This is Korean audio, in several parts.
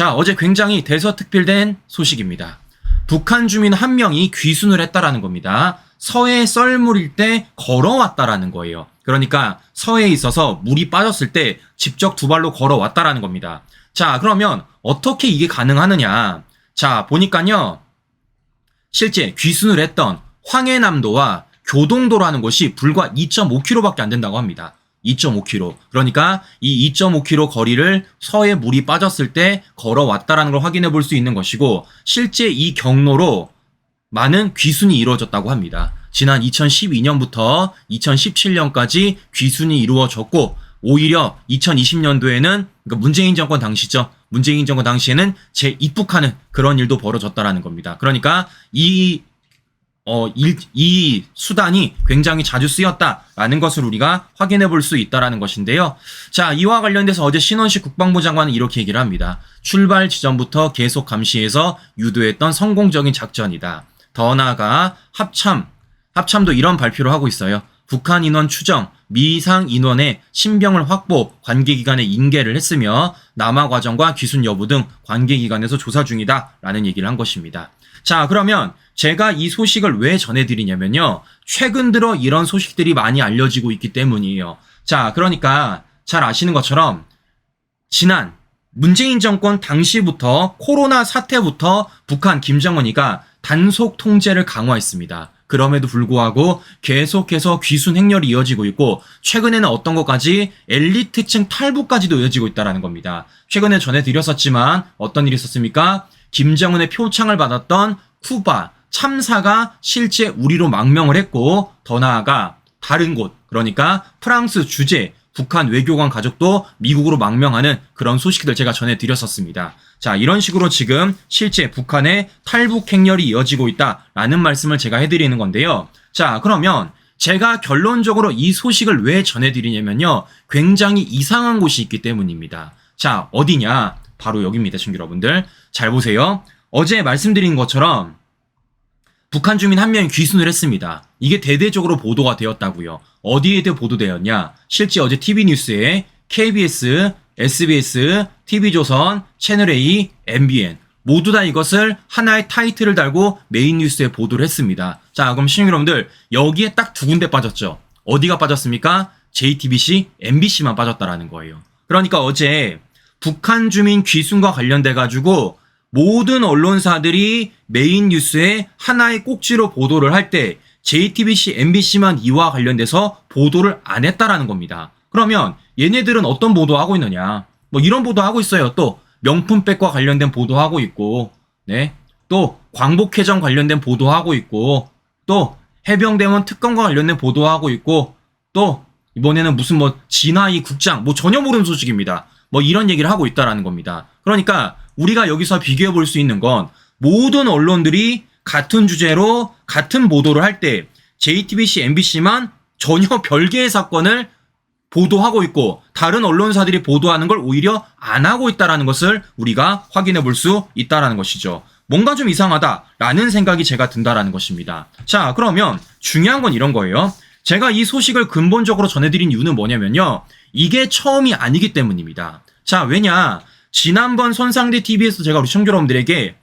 자, 어제 굉장히 대서특필된 소식입니다. 북한 주민 한 명이 귀순을 했다라는 겁니다. 서해 썰물일 때 걸어왔다라는 거예요. 그러니까 서해에 있어서 물이 빠졌을 때 직접 두 발로 걸어왔다라는 겁니다. 자, 그러면 어떻게 이게 가능하느냐? 자, 보니까요. 실제 귀순을 했던 황해남도와 교동도라는 곳이 불과 2.5km밖에 안 된다고 합니다. 2.5km. 그러니까 이 2.5km 거리를 서해 물이 빠졌을 때 걸어왔다라는 걸 확인해 볼 수 있는 것이고, 실제 이 경로로 많은 귀순이 이루어졌다고 합니다. 지난 2012년부터 2017년까지 귀순이 이루어졌고, 오히려 2020년도에는 그러니까 문재인 정권 당시죠. 문재인 정권 당시에는 재입국하는 그런 일도 벌어졌다라는 겁니다. 그러니까 이 수단이 굉장히 자주 쓰였다라는 것을 우리가 확인해 볼 수 있다라는 것인데요. 자, 이와 관련돼서 어제 신원식 국방부 장관은 이렇게 얘기를 합니다. 출발 지점부터 계속 감시해서 유도했던 성공적인 작전이다. 더 나아가 합참도 이런 발표를 하고 있어요. 북한 인원 추정, 미상 인원의 신병을 확보, 관계기관에 인계를 했으며 남하 과정과 귀순 여부 등 관계기관에서 조사 중이다라는 얘기를 한 것입니다. 자, 그러면 제가 이 소식을 왜 전해드리냐면요. 최근 들어 이런 소식들이 많이 알려지고 있기 때문이에요. 자, 그러니까 잘 아시는 것처럼 지난 문재인 정권 당시부터 코로나 사태부터 북한 김정은이가 단속 통제를 강화했습니다. 그럼에도 불구하고 계속해서 귀순 행렬이 이어지고 있고, 최근에는 어떤 것까지 엘리트층 탈북까지도 이어지고 있다는 겁니다. 최근에 전해드렸었지만 어떤 일이 있었습니까? 김정은의 표창을 받았던 쿠바 참사가 실제 우리로 망명을 했고, 더 나아가 다른 곳, 그러니까 프랑스 주재 북한 외교관 가족도 미국으로 망명하는 그런 소식들 제가 전해드렸었습니다. 자, 이런 식으로 지금 실제 북한의 탈북 행렬이 이어지고 있다라는 말씀을 제가 해드리는 건데요. 자, 그러면 제가 결론적으로 이 소식을 왜 전해드리냐면요. 굉장히 이상한 곳이 있기 때문입니다. 자, 어디냐? 바로 여기입니다, 친구 여러분들. 잘 보세요. 어제 말씀드린 것처럼 북한 주민 한 명이 귀순을 했습니다. 이게 대대적으로 보도가 되었다고요. 어디에 보도되었냐? 실제 어제 TV뉴스에 KBS, SBS, TV조선, 채널A, MBN 모두 다 이것을 하나의 타이틀을 달고 메인 뉴스에 보도를 했습니다. 자, 그럼 시청자 여러분들, 여기에 딱 두 군데 빠졌죠. 어디가 빠졌습니까? JTBC, MBC만 빠졌다라는 거예요. 그러니까 어제 북한 주민 귀순과 관련돼 가지고 모든 언론사들이 메인 뉴스에 하나의 꼭지로 보도를 할 때 JTBC, MBC만 이와 관련돼서 보도를 안 했다라는 겁니다. 그러면 얘네들은 어떤 보도하고 있느냐? 뭐 이런 보도하고 있어요. 또 명품백과 관련된 보도하고 있고, 네, 또 광복회전 관련된 보도하고 있고, 또 해병대원 특검과 관련된 보도하고 있고, 또 이번에는 무슨 뭐 진화이 국장 뭐 전혀 모르는 소식입니다. 뭐 이런 얘기를 하고 있다라는 겁니다. 그러니까 우리가 여기서 비교해 볼 수 있는 건 모든 언론들이 같은 주제로 같은 보도를 할 때 JTBC, MBC만 전혀 별개의 사건을 보도하고 있고, 다른 언론사들이 보도하는 걸 오히려 안 하고 있다라는 것을 우리가 확인해 볼 수 있다라는 것이죠. 뭔가 좀 이상하다라는 생각이 제가 든다라는 것입니다. 자, 그러면 중요한 건 이런 거예요. 제가 이 소식을 근본적으로 전해드린 이유는 뭐냐면요. 이게 처음이 아니기 때문입니다. 자, 왜냐? 지난번 손상대 TV에서 제가 우리 시청자 여러분들에게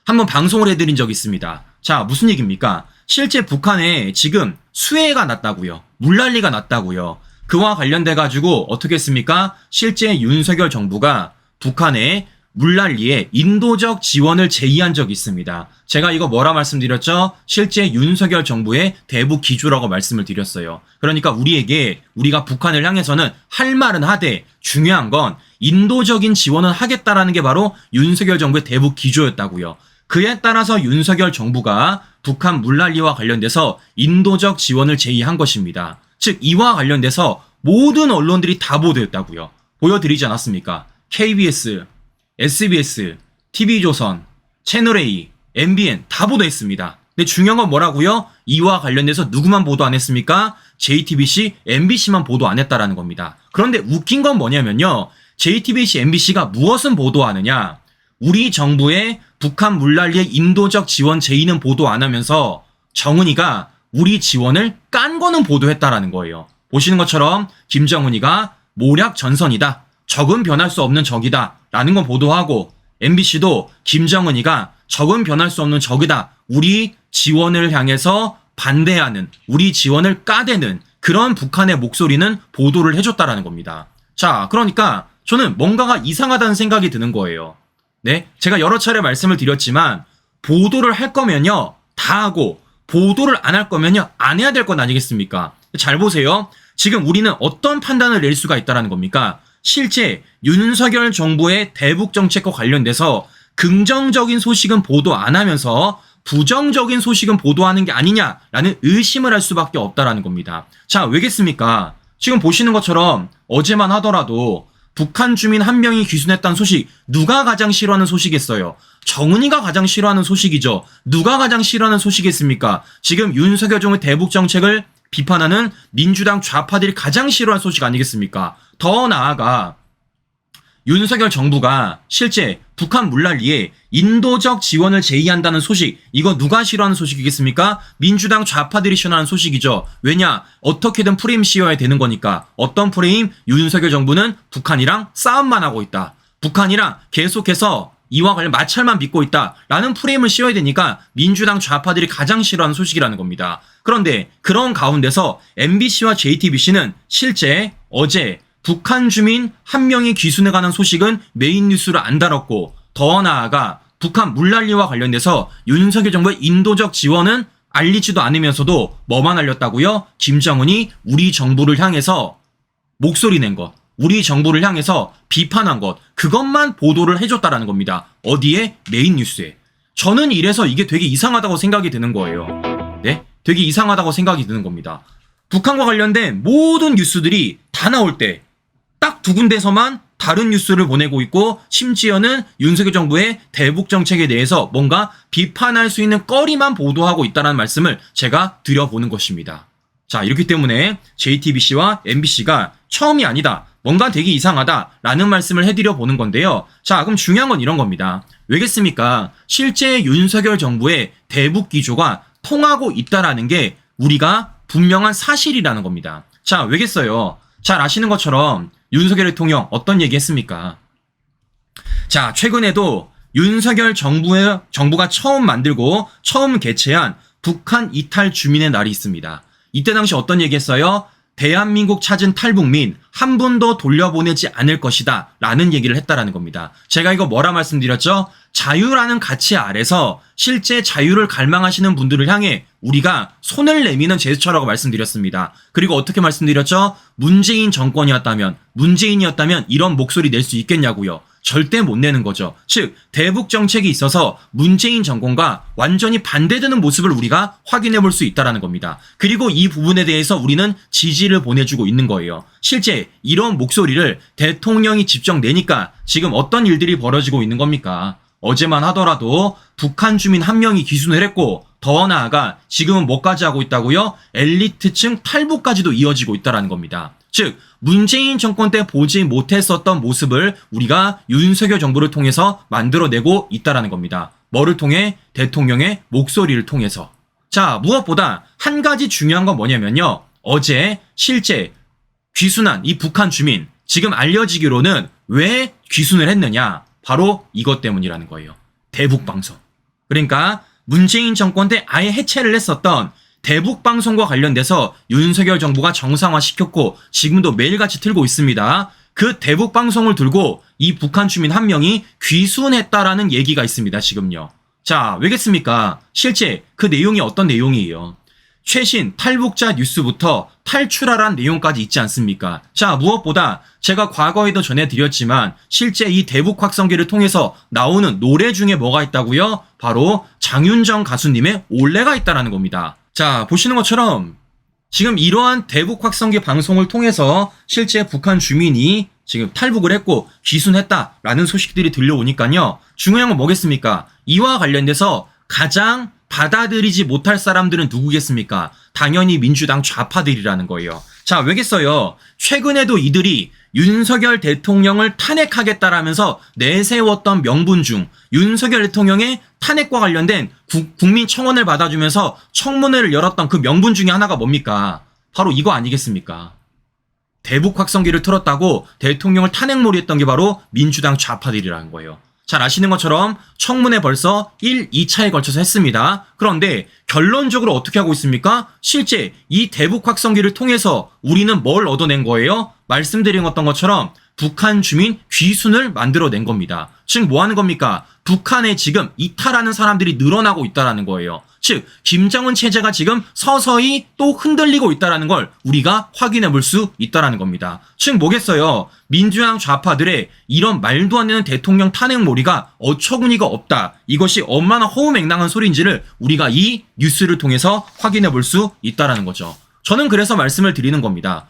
한번 방송을 해드린 적이 있습니다. 자, 무슨 얘기입니까? 실제 북한에 지금 수해가 났다고요. 물난리가 났다고요. 그와 관련돼 가지고 어떻게 했습니까? 실제 윤석열 정부가 북한의 물난리에 인도적 지원을 제의한 적이 있습니다. 제가 이거 뭐라 말씀드렸죠? 실제 윤석열 정부의 대북 기조라고 말씀을 드렸어요. 그러니까 우리가 북한을 향해서는 할 말은 하되 중요한 건 인도적인 지원을 하겠다라는 게 바로 윤석열 정부의 대북 기조였다고요. 그에 따라서 윤석열 정부가 북한 물난리와 관련돼서 인도적 지원을 제의한 것입니다. 즉 이와 관련돼서 모든 언론들이 다 보도했다고요. 보여드리지 않았습니까? KBS, SBS, TV조선, 채널A, MBN 다 보도했습니다. 근데 중요한 건 뭐라고요? 이와 관련돼서 누구만 보도 안 했습니까? JTBC, MBC만 보도 안 했다라는 겁니다. 그런데 웃긴 건 뭐냐면요. JTBC, MBC가 무엇은 보도하느냐? 우리 정부의 북한 물난리의 인도적 지원 제의는 보도 안 하면서 정은이가 우리 지원을 깐 거는 보도했다라는 거예요. 보시는 것처럼 김정은이가 모략 전선이다. 적은 변할 수 없는 적이다 라는 건 보도하고 MBC도 김정은이가 적은 변할 수 없는 적이다. 우리 지원을 향해서 반대하는, 우리 지원을 까대는 그런 북한의 목소리는 보도를 해줬다라는 겁니다. 자, 그러니까 저는 뭔가가 이상하다는 생각이 드는 거예요. 네, 제가 여러 차례 말씀을 드렸지만 보도를 할 거면요 다 하고 보도를 안 할 거면요 안 해야 될 건 아니겠습니까? 잘 보세요. 지금 우리는 어떤 판단을 낼 수가 있다는 겁니까? 실제 윤석열 정부의 대북 정책과 관련돼서 긍정적인 소식은 보도 안 하면서 부정적인 소식은 보도하는 게 아니냐라는 의심을 할 수밖에 없다라는 겁니다. 자, 왜겠습니까? 지금 보시는 것처럼 어제만 하더라도 북한 주민 한 명이 귀순했다는 소식, 누가 가장 싫어하는 소식이겠어요? 정은이가 가장 싫어하는 소식이죠. 누가 가장 싫어하는 소식이겠습니까? 지금 윤석열 정부의 대북 정책을 비판하는 민주당 좌파들이 가장 싫어하는 소식 아니겠습니까? 더 나아가 윤석열 정부가 실제 북한 물난리에 인도적 지원을 제의한다는 소식, 이거 누가 싫어하는 소식이겠습니까? 민주당 좌파들이 싫어하는 소식이죠. 왜냐? 어떻게든 프레임 씌워야 되는 거니까. 어떤 프레임? 윤석열 정부는 북한이랑 싸움만 하고 있다. 북한이랑 계속해서 이와 관련 마찰만 빚고 있다. 라는 프레임을 씌워야 되니까 민주당 좌파들이 가장 싫어하는 소식이라는 겁니다. 그런데 그런 가운데서 MBC와 JTBC는 실제 어제 북한 주민 한 명이 귀순해 가는 소식은 메인 뉴스로 안 다뤘고, 더 나아가 북한 물난리와 관련돼서 윤석열 정부의 인도적 지원은 알리지도 않으면서도 뭐만 알렸다고요? 김정은이 우리 정부를 향해서 목소리 낸 것, 우리 정부를 향해서 비판한 것, 그것만 보도를 해줬다라는 겁니다. 어디에? 메인 뉴스에. 저는 이래서 이게 되게 이상하다고 생각이 드는 거예요. 네? 되게 이상하다고 생각이 드는 겁니다. 북한과 관련된 모든 뉴스들이 다 나올 때 딱 두 군데서만 다른 뉴스를 보내고 있고, 심지어는 윤석열 정부의 대북 정책에 대해서 뭔가 비판할 수 있는 거리만 보도하고 있다는 말씀을 제가 드려보는 것입니다. 자, 이렇기 때문에 JTBC와 MBC가 처음이 아니다, 뭔가 되게 이상하다라는 말씀을 해드려 보는 건데요. 자, 그럼 중요한 건 이런 겁니다. 왜겠습니까? 실제 윤석열 정부의 대북 기조가 통하고 있다라는 게 우리가 분명한 사실이라는 겁니다. 자, 왜겠어요? 잘 아시는 것처럼 윤석열 대통령 어떤 얘기 했습니까? 자, 최근에도 윤석열 정부가 처음 만들고 처음 개최한 북한 이탈 주민의 날이 있습니다. 이때 당시 어떤 얘기 했어요? 대한민국 찾은 탈북민 한 분도 돌려보내지 않을 것이다 라는 얘기를 했다라는 겁니다. 제가 이거 뭐라 말씀드렸죠? 자유라는 가치 아래서 실제 자유를 갈망하시는 분들을 향해 우리가 손을 내미는 제스처라고 말씀드렸습니다. 그리고 어떻게 말씀드렸죠? 문재인이었다면 이런 목소리 낼 수 있겠냐고요. 절대 못 내는 거죠. 즉 대북 정책이 있어서 문재인 정권과 완전히 반대되는 모습을 우리가 확인해 볼 수 있다는 겁니다. 그리고 이 부분에 대해서 우리는 지지를 보내주고 있는 거예요. 실제 이런 목소리를 대통령이 직접 내니까 지금 어떤 일들이 벌어지고 있는 겁니까? 어제만 하더라도 북한 주민 한 명이 귀순을 했고, 더 나아가 지금은 뭐까지 하고 있다고요? 엘리트층 탈북까지도 이어지고 있다는 겁니다. 즉 문재인 정권 때 보지 못했었던 모습을 우리가 윤석열 정부를 통해서 만들어내고 있다는 겁니다. 뭐를 통해? 대통령의 목소리를 통해서. 자, 무엇보다 한 가지 중요한 건 뭐냐면요, 어제 실제 귀순한 이 북한 주민, 지금 알려지기로는 왜 귀순을 했느냐, 바로 이것 때문이라는 거예요. 대북방송. 그러니까 문재인 정권 때 아예 해체를 했었던 대북방송과 관련돼서 윤석열 정부가 정상화시켰고 지금도 매일같이 틀고 있습니다. 그 대북방송을 들고 이 북한 주민 한 명이 귀순했다라는 얘기가 있습니다. 지금요. 자, 왜겠습니까? 실제 그 내용이 어떤 내용이에요? 최신 탈북자 뉴스부터 탈출하라는 내용까지 있지 않습니까? 자, 무엇보다 제가 과거에도 전해드렸지만 실제 이 대북 확성기를 통해서 나오는 노래 중에 뭐가 있다고요? 바로 장윤정 가수님의 올레가 있다라는 겁니다. 자, 보시는 것처럼 지금 이러한 대북 확성기 방송을 통해서 실제 북한 주민이 지금 탈북을 했고 귀순했다라는 소식들이 들려오니까요. 중요한 건 뭐겠습니까? 이와 관련돼서 가장 받아들이지 못할 사람들은 누구겠습니까? 당연히 민주당 좌파들이라는 거예요. 자, 왜겠어요? 최근에도 이들이 윤석열 대통령을 탄핵하겠다라면서 내세웠던 명분 중 윤석열 대통령의 탄핵과 관련된 국민 청원을 받아주면서 청문회를 열었던 그 명분 중에 하나가 뭡니까? 바로 이거 아니겠습니까? 대북 확성기를 틀었다고 대통령을 탄핵몰이했던 게 바로 민주당 좌파들이라는 거예요. 잘 아시는 것처럼 청문회 벌써 1, 2차에 걸쳐서 했습니다. 그런데 결론적으로 어떻게 하고 있습니까? 실제 이 대북 확성기를 통해서 우리는 뭘 얻어낸 거예요? 말씀드린 것처럼 북한 주민 귀순을 만들어낸 겁니다. 즉 뭐 하는 겁니까? 북한에 지금 이탈하는 사람들이 늘어나고 있다는 거예요. 즉 김정은 체제가 지금 서서히 또 흔들리고 있다는 걸 우리가 확인해 볼 수 있다는 겁니다. 즉 뭐겠어요? 민주당 좌파들의 이런 말도 안 되는 대통령 탄핵몰이가 어처구니가 없다. 이것이 얼마나 허우맹랑한 소리인지를 우리가 이 뉴스를 통해서 확인해 볼 수 있다는 거죠. 저는 그래서 말씀을 드리는 겁니다.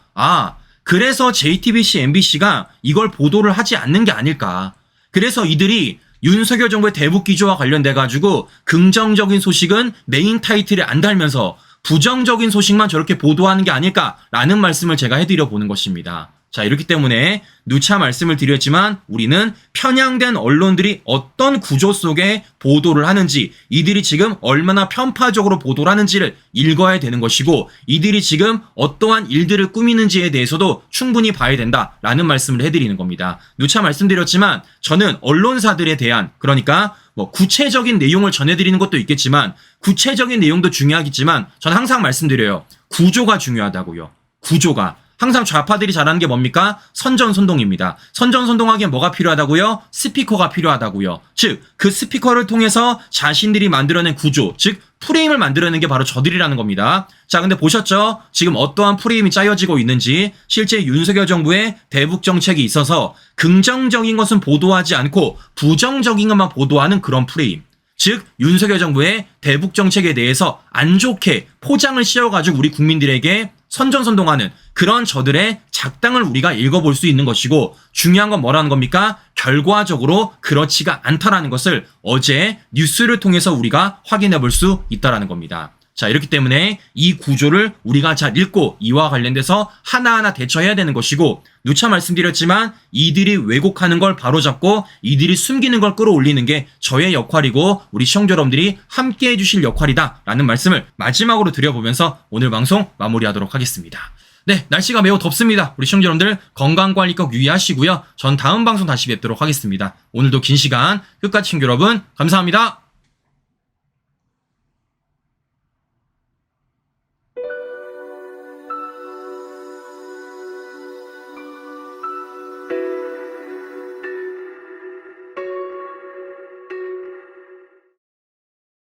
그래서 JTBC, MBC가 이걸 보도를 하지 않는 게 아닐까. 그래서 이들이 윤석열 정부의 대북 기조와 관련돼가지고 긍정적인 소식은 메인 타이틀에 안 달면서 부정적인 소식만 저렇게 보도하는 게 아닐까라는 말씀을 제가 해드려 보는 것입니다. 자, 이렇기 때문에 누차 말씀을 드렸지만 우리는 편향된 언론들이 어떤 구조 속에 보도를 하는지, 이들이 지금 얼마나 편파적으로 보도를 하는지를 읽어야 되는 것이고, 이들이 지금 어떠한 일들을 꾸미는지에 대해서도 충분히 봐야 된다라는 말씀을 해드리는 겁니다. 누차 말씀드렸지만 저는 언론사들에 대한, 그러니까 구체적인 내용을 전해드리는 것도 있겠지만 구체적인 내용도 중요하겠지만 저는 항상 말씀드려요. 구조가 중요하다고요. 구조가. 항상 좌파들이 잘하는 게 뭡니까? 선전선동입니다. 선전선동하기엔 뭐가 필요하다고요? 스피커가 필요하다고요. 즉, 그 스피커를 통해서 자신들이 만들어낸 구조, 즉 프레임을 만들어낸 게 바로 저들이라는 겁니다. 자, 근데 보셨죠? 지금 어떠한 프레임이 짜여지고 있는지. 실제 윤석열 정부의 대북 정책이 있어서 긍정적인 것은 보도하지 않고 부정적인 것만 보도하는 그런 프레임. 즉 윤석열 정부의 대북 정책에 대해서 안 좋게 포장을 씌워가지고 우리 국민들에게 선전선동하는 그런 저들의 작당을 우리가 읽어볼 수 있는 것이고, 중요한 건 뭐라는 겁니까? 결과적으로 그렇지가 않다라는 것을 어제 뉴스를 통해서 우리가 확인해 볼 수 있다는 겁니다. 자, 이렇기 때문에 이 구조를 우리가 잘 읽고 이와 관련돼서 하나하나 대처해야 되는 것이고, 누차 말씀드렸지만 이들이 왜곡하는 걸 바로잡고 이들이 숨기는 걸 끌어올리는 게 저의 역할이고 우리 시청자 여러분들이 함께 해주실 역할이다라는 말씀을 마지막으로 드려보면서 오늘 방송 마무리하도록 하겠습니다. 네, 날씨가 매우 덥습니다. 우리 시청자 여러분들 건강관리 꼭 유의하시고요. 전 다음 방송 다시 뵙도록 하겠습니다. 오늘도 긴 시간 끝까지 시청자 여러분 감사합니다.